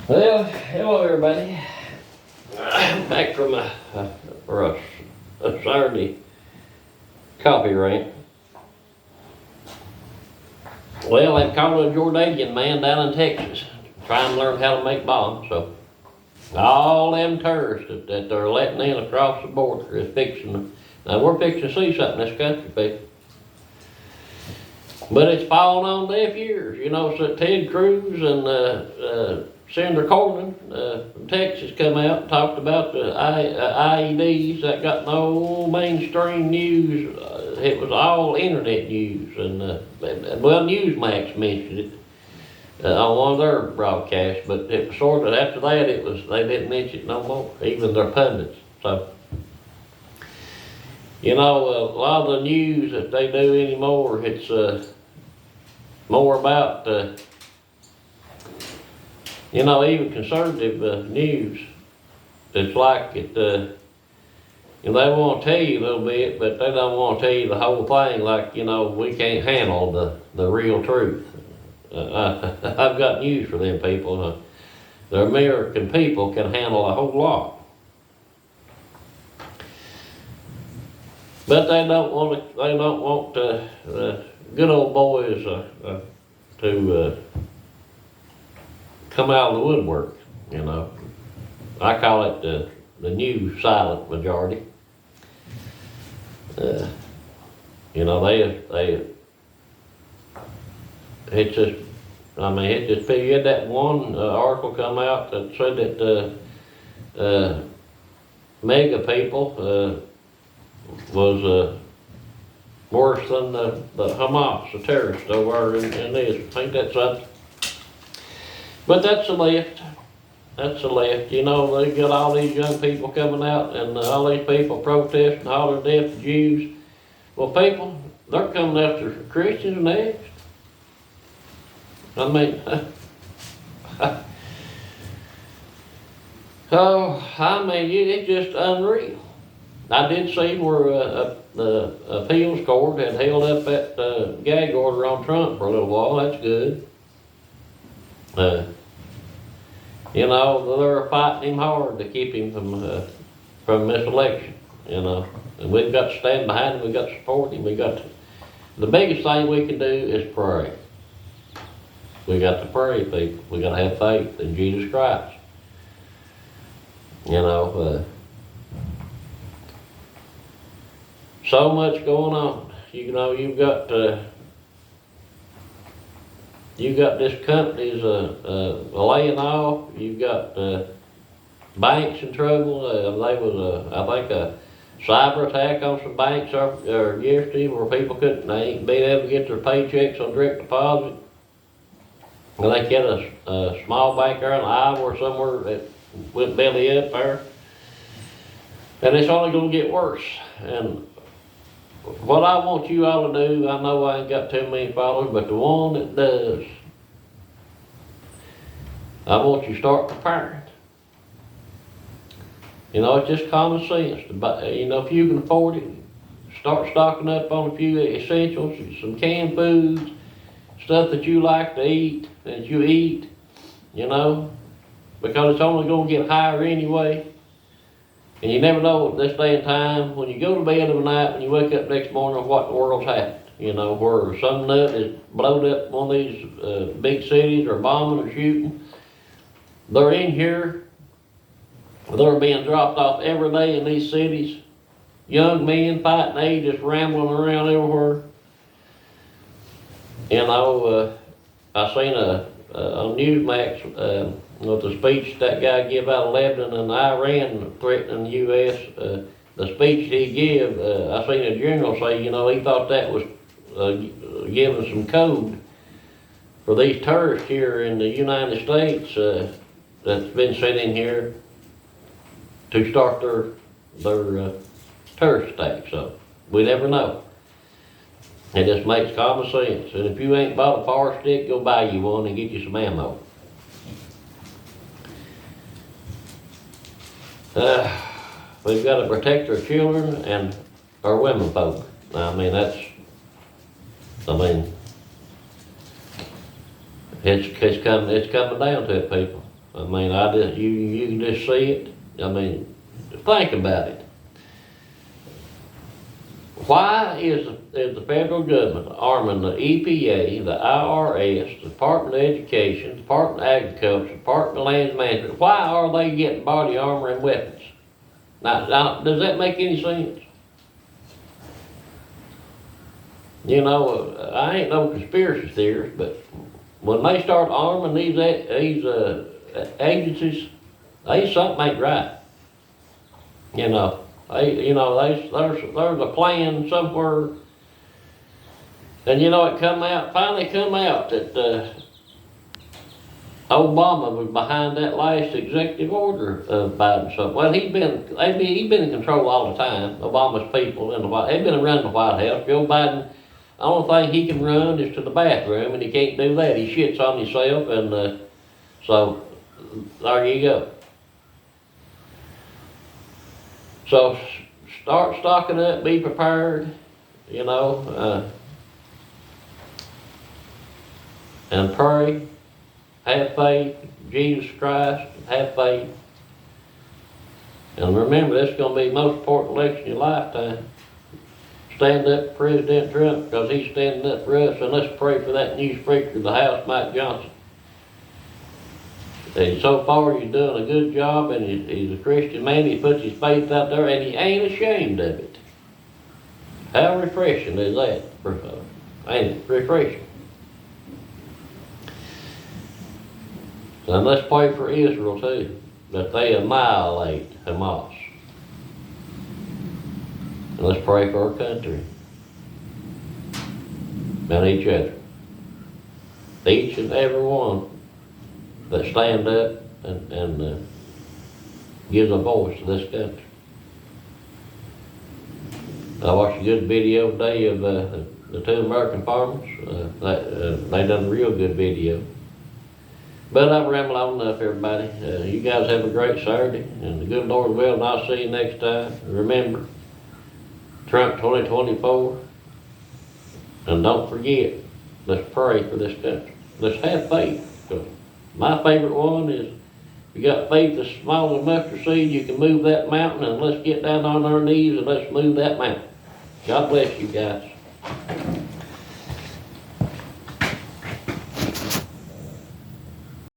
Well, hello everybody. I'm back from a Saturday coffee rant. Well, they've called a Jordanian man down in Texas trying to learn how to make bombs. So all them tourists that they're letting in across the border is fixing. Now we're fixing to see something in this country, people. But it's falling on deaf ears. You know, so Ted Cruz and Senator Cornyn from Texas come out and talked about the IEDs that got no mainstream news. It was all internet news, and well, Newsmax mentioned it on one of their broadcasts. But it was sort of after that, they didn't mention it no more, even their pundits. So. You know, a lot of the news that they do anymore, it's more about, you know, even conservative news. It's like it, you know, they want to tell you a little bit, but they don't want to tell you the whole thing. Like, you know, we can't handle the real truth. I've got news for them people. The American people can handle a whole lot. But they don't want to. They don't want good old boys to come out of the woodwork. You know, I call it the new silent majority. You know, they. It's just. I mean, it just. You had that one article come out that said that mega people. Was worse than the Hamas, the terrorists over in this. I think that's up. But that's the left. That's the left. You know, they got all these young people coming out and all these people protesting, hollering death to Jews. Well, people, they're coming after Christians next. I mean, oh, I mean, it's just unreal. I did see where the appeals court had held up that gag order on Trump for a little while. That's good. You know, they're fighting him hard to keep him from this election. You know, and we've got to stand behind him. We've got to support him. The biggest thing we can do is pray. We got to pray, people. We got to have faith in Jesus Christ. You know. So much going on. You know, you've got this company's laying off. You've got banks in trouble. There was I think a cyber attack on some banks yesterday where people they ain't been able to get their paychecks on direct deposit. And they get a small bank there in Iowa or somewhere that went belly up there. And it's only going to get worse. And what I want you all to do, I know I ain't got too many followers, but the one that does, I want you to start preparing. You know, it's just common sense. You know, if you can afford it, start stocking up on a few essentials, some canned foods, stuff that you like to eat, that you eat, you know, because it's only going to get higher anyway. And you never know at this day and time, when you go to bed of a night, when you wake up next morning, what the world's happened. You know, where some nut is blowed up one of these big cities or bombing or shooting. They're in here. They're being dropped off every day in these cities. Young men fighting age just rambling around everywhere. You know, I seen on Newsmax, with the speech that guy gave out of Lebanon and Iran threatening the U.S., the speech he gave, I seen a general say, you know, he thought that was giving some code for these terrorists here in the United States that's been sent in here to start their terrorist attack. So we never know. It just makes common sense. And if you ain't bought a fire stick, go buy you one and get you some ammo. We've got to protect our children and our women folk. I mean, it's coming down to it, people. I mean, you can just see it. I mean, think about it. Why is the federal government arming the EPA, the IRS, the Department of Education, Department of Agriculture, Department of Land Management? Why are they getting body armor and weapons? Now, does that make any sense? You know, I ain't no conspiracy theorist, but when they start arming these agencies, something ain't right. You know, there's a plan somewhere, and you know, finally come out that Obama was behind that last executive order of Biden. So, well, he's been in control all the time. Obama's people in the White, they've been running the White House. Joe Biden, the only thing he can run is to the bathroom, and he can't do that. He shits on himself, and so there you go. So start stocking up, be prepared, you know, and pray, have faith, Jesus Christ, have faith. And remember, this is going to be the most important election of your lifetime. Stand up for President Trump because he's standing up for us, and let's pray for that new Speaker of the House, Mike Johnson. And so far, he's doing a good job, and he's a Christian man. He puts his faith out there, and he ain't ashamed of it. How refreshing is that? Ain't it refreshing? And let's pray for Israel too, that they annihilate Hamas. And let's pray for our country and each other. Each and every one that stand up and gives a voice to this country. I watched a good video today of the two American farmers. They done a real good video. But I've rambled on enough, everybody. You guys have a great Saturday, and the good Lord will, and I'll see you next time. Remember, Trump 2024, and don't forget, let's pray for this country. Let's have faith. My favorite one is, if you got faith as small as a mustard seed, you can move that mountain, and let's get down on our knees and let's move that mountain. God bless you guys.